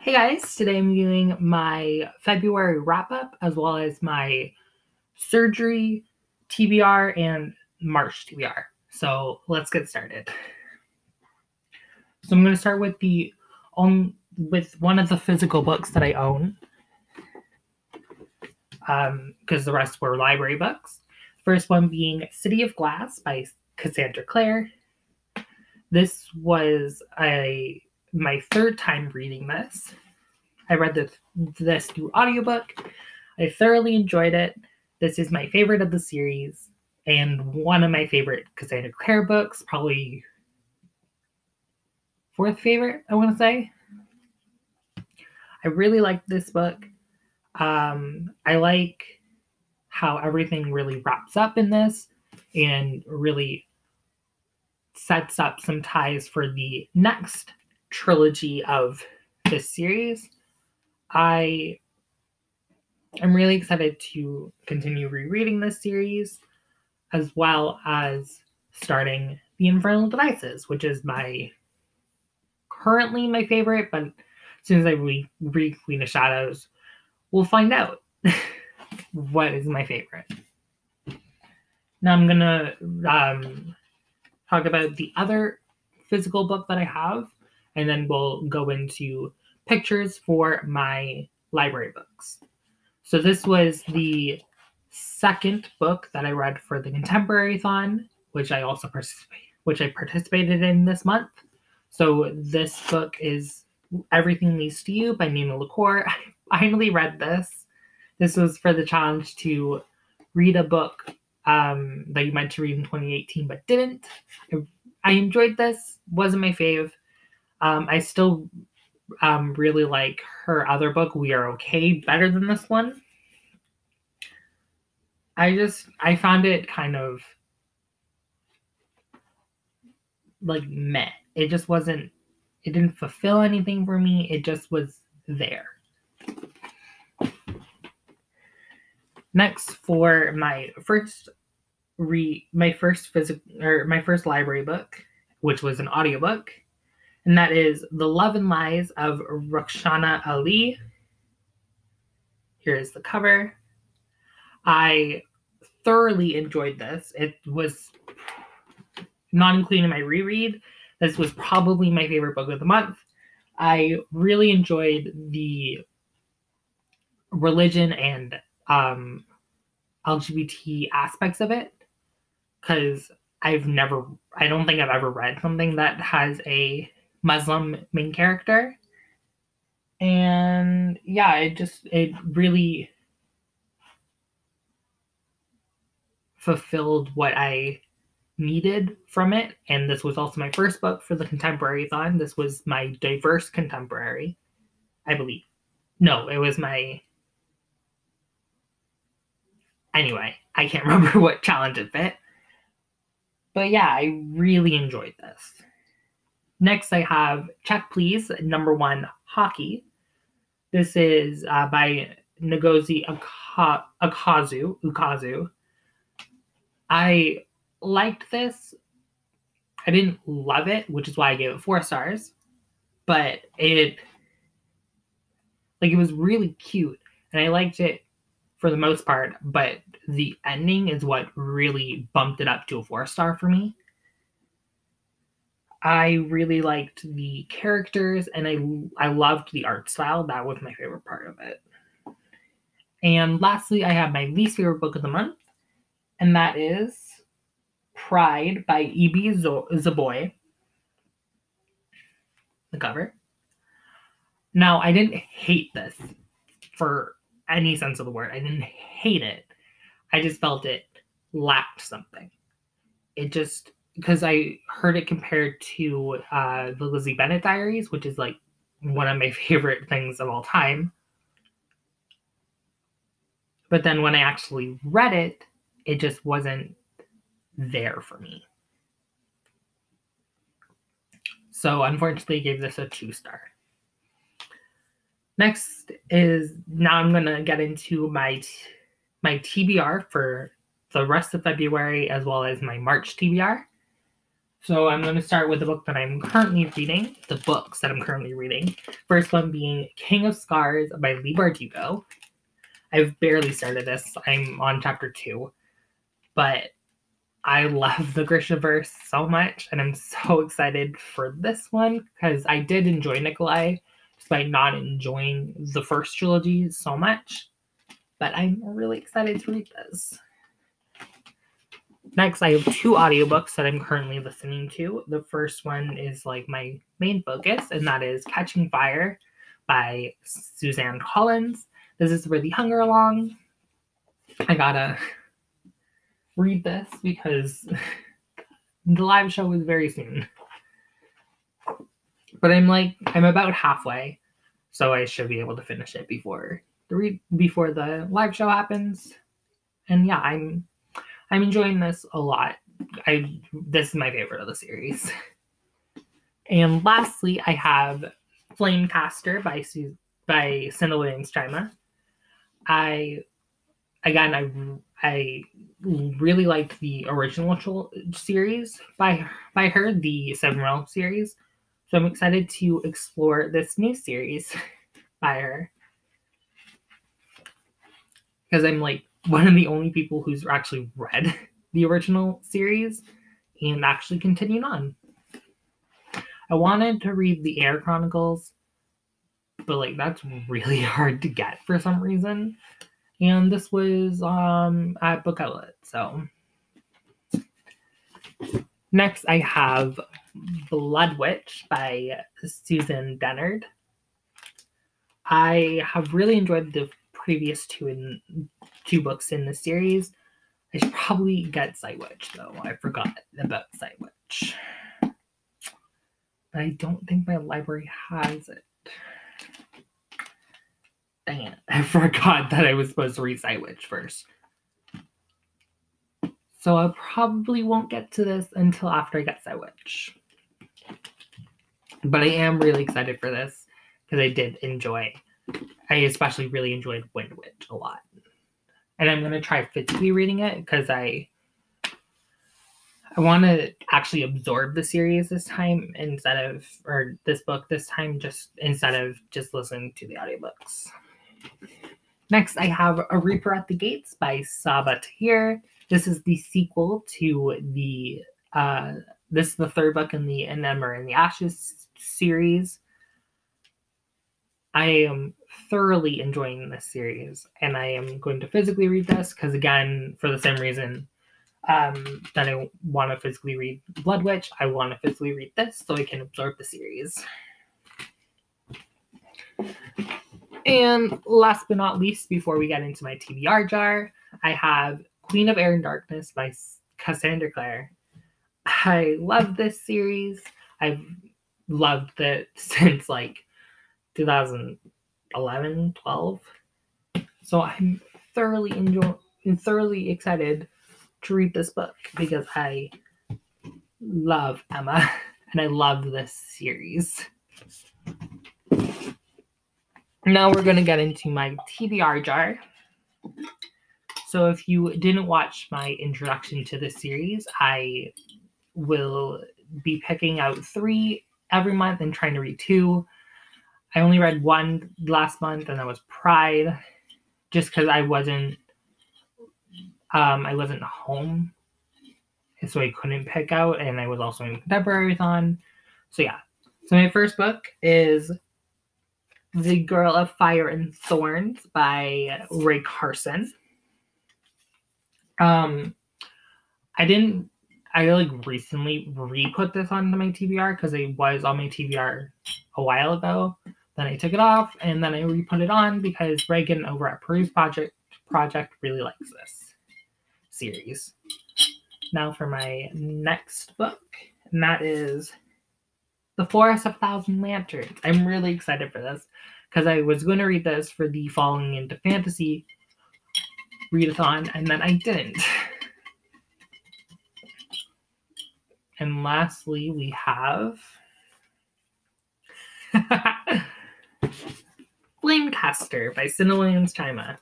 Hey guys, today I'm doing my February wrap up as well as my surgery TBR and March TBR. So let's get started. So I'm going to start with with one of the physical books that I own, because the rest were library books. First one being City of Glass by Cassandra Clare. This was my third time reading this. I read this through audiobook. I thoroughly enjoyed it. This is my favorite of the series and one of my favorite Cassandra Clare books, probably fourth favorite, I want to say. I really like this book. I like how everything really wraps up in this and really sets up some ties for the next trilogy of this series. I am really excited to continue rereading this series, as well as starting The Infernal Devices, which is currently my favorite, but as soon as I read Queen of Shadows, we'll find out what is my favorite. Now I'm going to talk about the other physical book that I have, and then we'll go into pictures for my library books. So this was the second book that I read for the Contemporary-thon, which I participated in this month. So this book is Everything Leads to You by Nina LaCour. I finally read this. This was for the challenge to read a book that you meant to read in 2018 but didn't. I enjoyed this. Wasn't my fave. I still really like her other book, We Are Okay, better than this one. I found it kind of like meh. It just wasn't, it didn't fulfill anything for me. It just was there. Next, for my first library book, which was an audiobook, and that is The Love and Lies of Rukhsana Ali. Here's the cover. I thoroughly enjoyed this. It was, not including my reread, this was probably my favorite book of the month. I really enjoyed the religion and LGBT aspects of it, because I don't think I've ever read something that has a Muslim main character. And yeah, it really fulfilled what I needed from it. And this was also my first book for the Contemporary-thon. This was my diverse contemporary, I believe. No, it was my... Anyway, I can't remember what challenge it fit. But yeah, I really enjoyed this. Next, I have Check Please, number 1, Hockey. This is by Ngozi Ukazu. I liked this. I didn't love it, which is why I gave it 4 stars. But it was really cute, and I liked it for the most part, but the ending is what really bumped it up to a 4-star for me. I really liked the characters, and I loved the art style. That was my favorite part of it. And lastly, I have my least favorite book of the month, and that is Pride by E.B. Zaboy. The cover. Now, I didn't hate this for any sense of the word. I didn't hate it. I just felt it lacked something. It just... because I heard it compared to the Lizzie Bennet Diaries, which is like one of my favorite things of all time. But then when I actually read it, it just wasn't there for me. So unfortunately, I gave this a 2-star. Next is, now I'm going to get into my TBR for the rest of February, as well as my March TBR. So I'm going to start with the book that I'm currently reading, the books that I'm currently reading. First one being King of Scars by Leigh Bardugo. I've barely started this. I'm on chapter 2. But I love the Grishaverse so much, and I'm so excited for this one because I did enjoy Nikolai, despite not enjoying the first trilogy so much. But I'm really excited to read this. Next, I have 2 audiobooks that I'm currently listening to. The first one is like my main focus, and that is Catching Fire by Suzanne Collins. This is for the Hunger Along. I gotta read this because the live show is very soon. But I'm about halfway, so I should be able to finish it before the live show happens. And yeah, I'm enjoying this a lot. This is my favorite of the series. And lastly, I have Flamecaster by Cinda Williams-Chima. I really liked the original series by her, the Seven Realms series. So I'm excited to explore this new series by her. Because I'm one of the only people who's actually read the original series and actually continued on. I wanted to read the Air Chronicles, but that's really hard to get for some reason. And this was at Book Outlet, so. Next, I have Blood Witch by Susan Dennard. I have really enjoyed the previous 2 books in the series. I should probably get Sight Witch, though. I forgot about Sight Witch. But I don't think my library has it. Dang it. I forgot that I was supposed to read Sight Witch first. So I probably won't get to this until after I get Sight Witch. But I am really excited for this because I especially really enjoyed Wind Witch a lot. And I'm going to try physically reading it because I want to actually absorb the series this time this book this time, instead of just listening to the audiobooks. Next, I have A Reaper at the Gates by Sabaa Tahir. This is the sequel to this is the 3rd book in the An Ember in the Ashes series. I am thoroughly enjoying this series, and I am going to physically read this because, again, for the same reason that I want to physically read Blood Witch, I want to physically read this so I can absorb the series. And last but not least, before we get into my TBR jar, I have Queen of Air and Darkness by Cassandra Clare. I love this series. I've loved it since 2011, 12. So I'm thoroughly excited to read this book because I love Emma and I love this series. Now we're going to get into my TBR jar. So if you didn't watch my introduction to this series, I will be picking out 3 every month and trying to read 2. I only read 1 last month, and that was Pride, just because I wasn't home, so I couldn't pick out, and I was also in Contemporary-thon. So yeah. So my first book is The Girl of Fire and Thorns by Ray Carson. I recently re-put this onto my TBR because it was on my TBR a while ago. Then I took it off, and then I re-put it on because Reagan over at Peruse Project really likes this series. Now for my next book, and that is The Forest of 1,000 Lanterns. I'm really excited for this because I was going to read this for the Falling into Fantasy readathon, and then I didn't. And lastly, we have Flamecaster by Cinda Williams-Chima.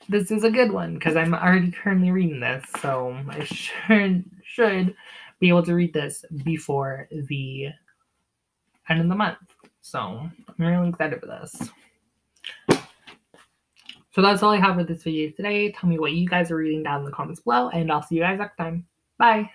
This is a good one because I'm already currently reading this, so I should be able to read this before the end of the month. So I'm really excited for this. So that's all I have for this video today. Tell me what you guys are reading down in the comments below, and I'll see you guys next time. Bye!